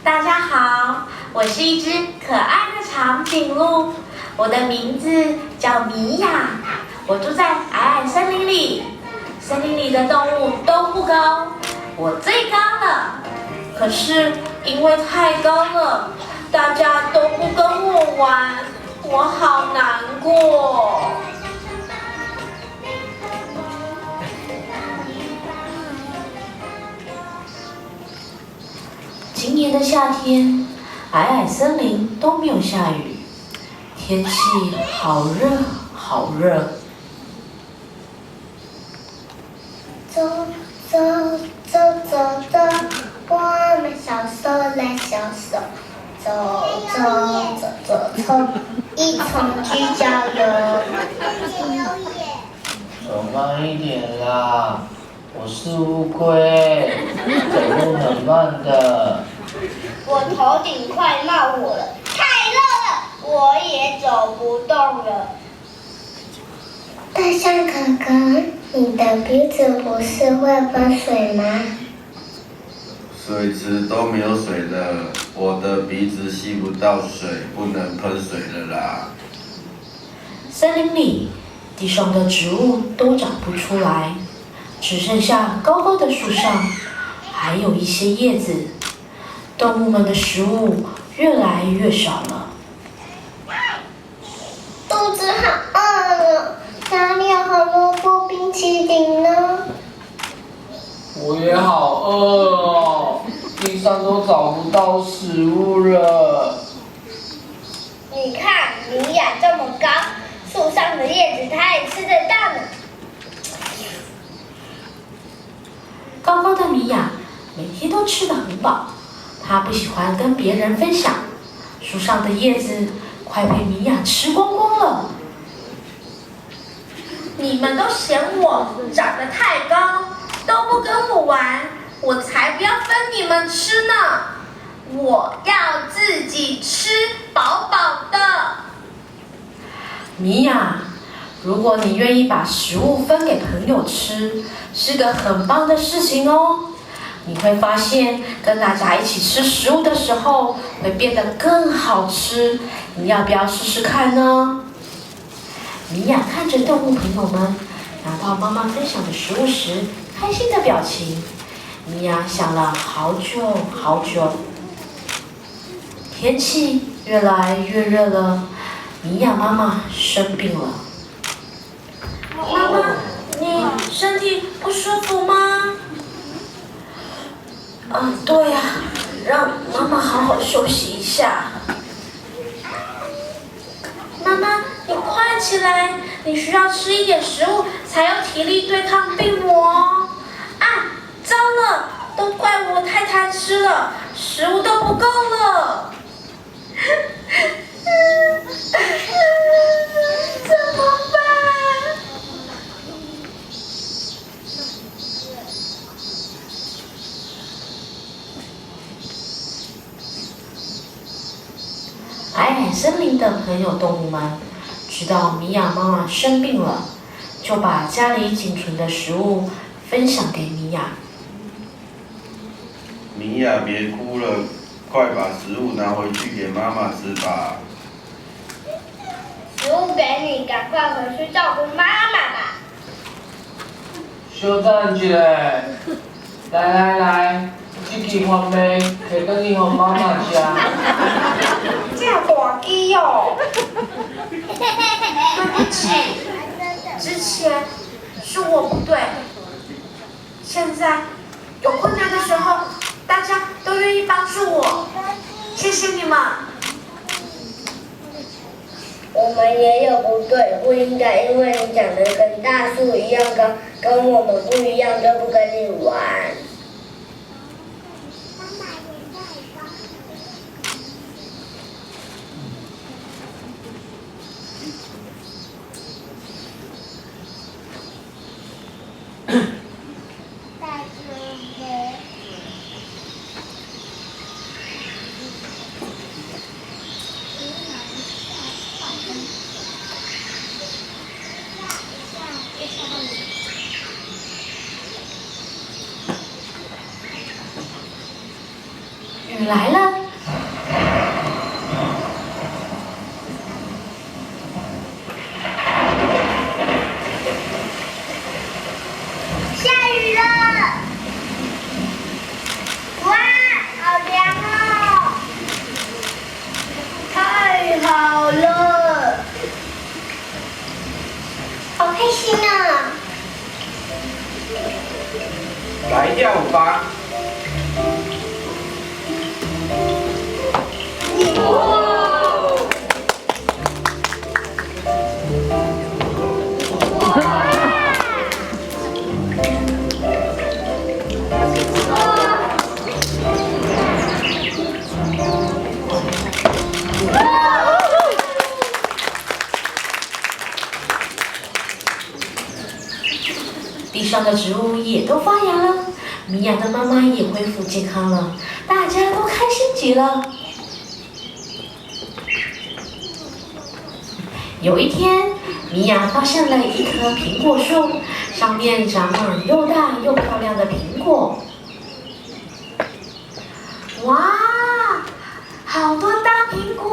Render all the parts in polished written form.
大家好，我是一只可爱的长颈鹿，我的名字叫米娅，我住在矮矮森林里，森林里的动物都不高，我最高了。可是因为太高了，大家都不跟我玩，我好难过。今年的夏天，矮矮森林都没有下雨，天气好热好热。走走走走走，我们小手拉小手，走走走走走，一同去郊游。走慢一点啦，我是乌龟，走路很慢的。我头顶快冒火了，太热了，我也走不动了。大象哥哥，你的鼻子不是会喷水吗？水池都没有水了，我的鼻子吸不到水，不能喷水了啦。森林里地上的植物都长不出来，只剩下高高的树上，还有一些叶子。动物们的食物越来越少了。肚子好饿了，哪里有红萝卜冰淇淋呢？我也好饿哦，地上都找不到食物了。你看，米娅这么高，树上的叶子它也吃得到呢。高高的米娅每天都吃得很饱，她不喜欢跟别人分享，树上的叶子快被米娅吃光光了。你们都嫌我长得太高，都不跟我玩，我才不要分你们吃呢！我要自己吃饱饱的。米娅，如果你愿意把食物分给朋友吃，是个很棒的事情哦。你会发现，跟大家一起吃食物的时候，会变得更好吃。你要不要试试看呢？米娅看着动物朋友们拿到妈妈分享的食物时，开心的表情。米娅想了好久好久。天气越来越热了，米娅妈妈生病了。妈妈，你身体不舒服吗？对呀，让妈妈好好休息一下。妈妈，你快起来，你需要吃一点食物才有体力对抗病魔哦。糟了，都怪我太贪吃了，食物都不够了。怎么办？矮矮森林的朋友动物们知道米娅妈妈生病了，就把家里仅存的食物分享给米娅。米娅，别哭了，快把食物拿回去给妈妈吃吧。食物给你，赶快回去照顾妈妈吧。小等一下，来，这支番麦摕转去给妈妈吃。这大鸡哦！对不起，之前是我不对，现在有困难的时候，大家都愿意帮助我，谢谢你们。们也有不对，不应该因为你长得跟大树一样高，跟我们不一样就不跟你玩。雨来了，下雨了！哇，好凉哦！太好了，好开心啊！来跳舞吧。地上的植物也都发芽了，米娅的妈妈也恢复健康了，大家都开心极了。有一天，米娅发现了一棵苹果树，上面长满又大又漂亮的苹果。哇，好多大苹果！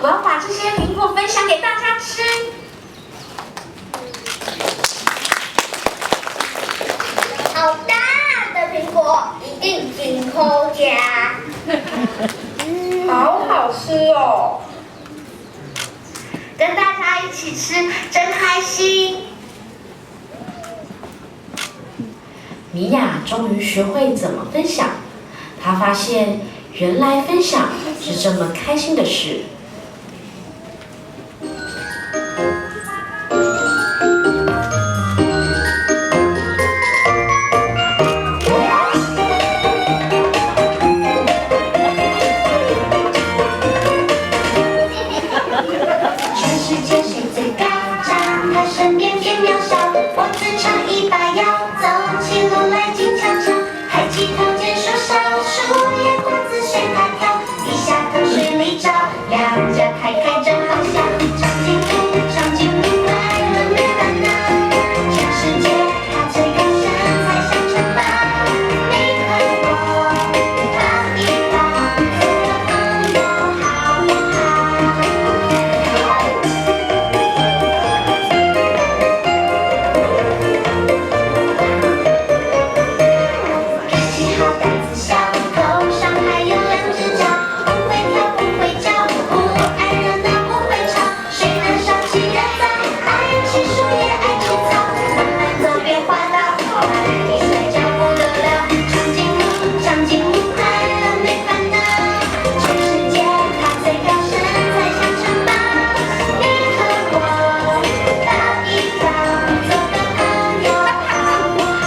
我要把这些苹果分享给大家吃。好大的苹果，一定进口家。好好吃哦！跟大家一起吃，真开心。米娅终于学会怎么分享，她发现原来分享是这么开心的事。全世界谁最高涨？他身边最渺小，我自唱一把腰，走起路来静悄悄，抬起头见树梢，树叶花自随它跳，一下头水里照，两脚开开真好笑，长颈鹿快乐没烦恼，全世界它最高身材像城堡，你和我抱一抱，做个朋友好不好？七号胆子小，头上还有两只脚，不会跳不会叫，不爱热闹不会吵，谁能少起热早？爱吃树也爱吃草，慢慢走别滑倒，快比赛脚不得了。长颈鹿快乐没烦恼，全世界它最高身材像城堡，你和我抱一抱，做个朋友好不好？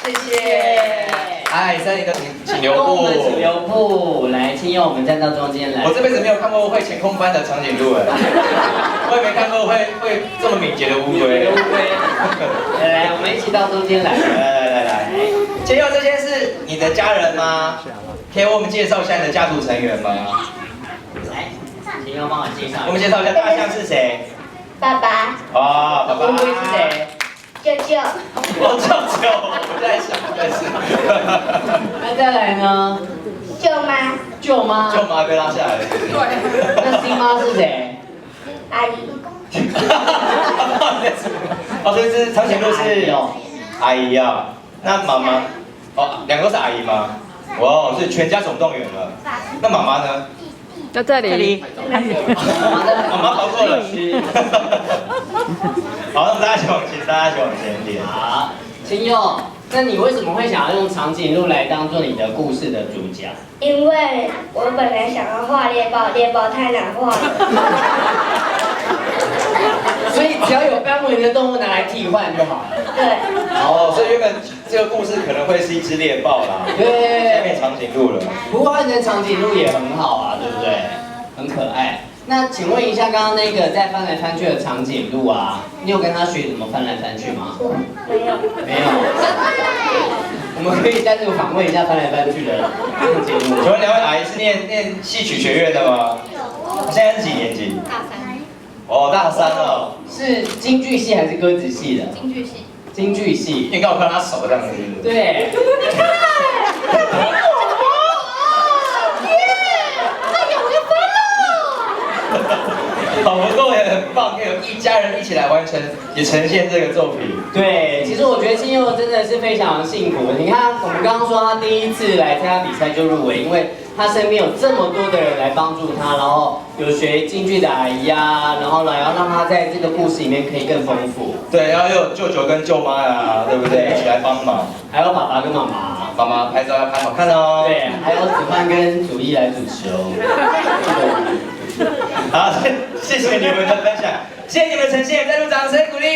谢谢。哎，剩一个请留跟我们请步。留步，来，请由我们站到中间来。我这辈子没有看过会前空翻的长颈鹿哎，我也没看过会这么敏捷的乌龟。乌龟，来，我们一起到中间来。来，今佑这些是你的家人吗？可以为我们介绍一下你的家族成员吗？来，请由帮我介绍。我们介绍一下，大象是谁？爸爸、哦，爸爸。乌龟是谁？舅舅、我舅舅，我在想，那再来呢？舅妈、舅妈。舅妈被拉下来了。那新妈是谁？阿姨。哦，所以是长颈鹿是阿姨啊。那妈妈，哦，两个都是阿姨吗？哇，是全家总动员了。那妈妈呢？在这里。妈妈跑过了。好，那大家一起往前，大家一起往前一点。好，青佑，那你为什么会想要用长颈鹿来当做你的故事的主角？因为我本来想要画猎豹，猎豹太难画了。所以只要有斑纹的动物拿来替换就好了。对。哦，所以原本这个故事可能会是一只猎豹啦，现在变长颈鹿了。不过换成长颈鹿也很好啊，对不对？很可爱。那请问一下，刚刚那个在翻来翻去的长颈鹿啊，你有跟他学怎么翻来翻去吗？没有。没有。我们可以再度访问一下翻来翻去的长颈鹿。请问两位阿姨是念戏曲学院的吗？现在是几年级？大三。哦，大三了。是京剧系还是歌子系的？京剧系。京剧系。应该我看他手这样子。对。你看，好，不过也很棒，可以有一家人一起来完成，也呈现这个作品。对，其实我觉得金佑真的是非常幸福。你看，我们刚刚说他第一次来参加比赛就入围，因为他身边有这么多的人来帮助他，然后有学京剧的阿姨啊，然后来要让他在这个故事里面可以更丰富。对，然后又有舅舅跟舅妈呀，对不对？一起来帮忙，还有爸爸跟妈妈。妈妈拍照要拍好看哦。对，还有子范跟祖义来主持哦。好，谢谢你们的分享，谢谢你们呈现，再度掌声鼓励。